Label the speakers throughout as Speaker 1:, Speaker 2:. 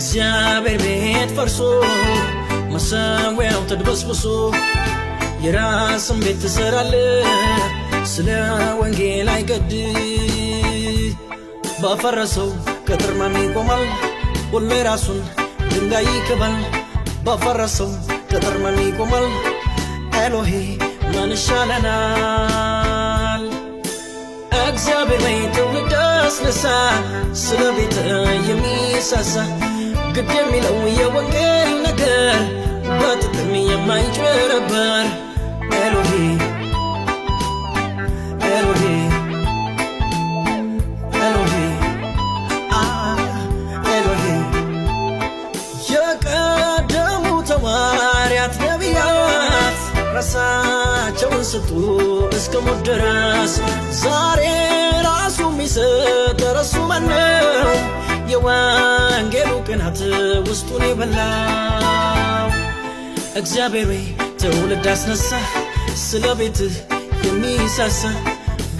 Speaker 1: እግዚአብሔር ቤት ፈርሶ መሰዊያው ተድበስብሶ የራስን ቤት ትሰራለህ ስለ ወንጌል አይገድ ባፈረሰው ቅጥር ማን ይቆማል ሁሉ ራሱን ድንጋይ ይክባል ባፈረሰው ቅጥር ማን ይቆማል ኤሎሄ ማን ይሻለናል እግዚአብሔር ቤት ትውልድ አስነሳ ስለ ቤት የሚሳሳ ግድ የሚለው የወንጌል ነገር በጥቅም የማይጭበረበር ኤሎሄ ኤሎሄ ኤሎሄ ኤሎሄ የቀደሙት ሐዋርያት ነቢያት ራሳቸውን ሰጡ እስከ ሞት ድረስ ዛሬ ራሱ ሚሰጥ እርሱ ማነው የወንጌሉ ቅናት ውስጡን የበላው እግዚአብሔር ሆይ ትውልድ አስነሳ ስለ ቤትህ የሚሳሳ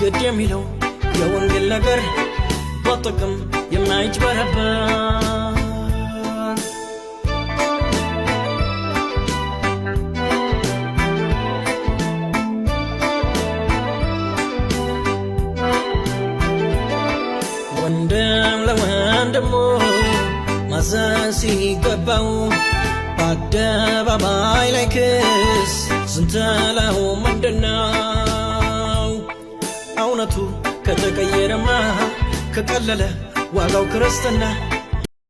Speaker 1: ግድ የሚለው የወንጌል ነገር በጥቅም የማይጭበረበር ወንድም ለወንድሙ ማዘን ሲገባው በአደባባይ ላይ ክስ ስንትለው ምንድነው እውነቱ ከተቀየረማ ከቀለለ ዋጋው ክርስትና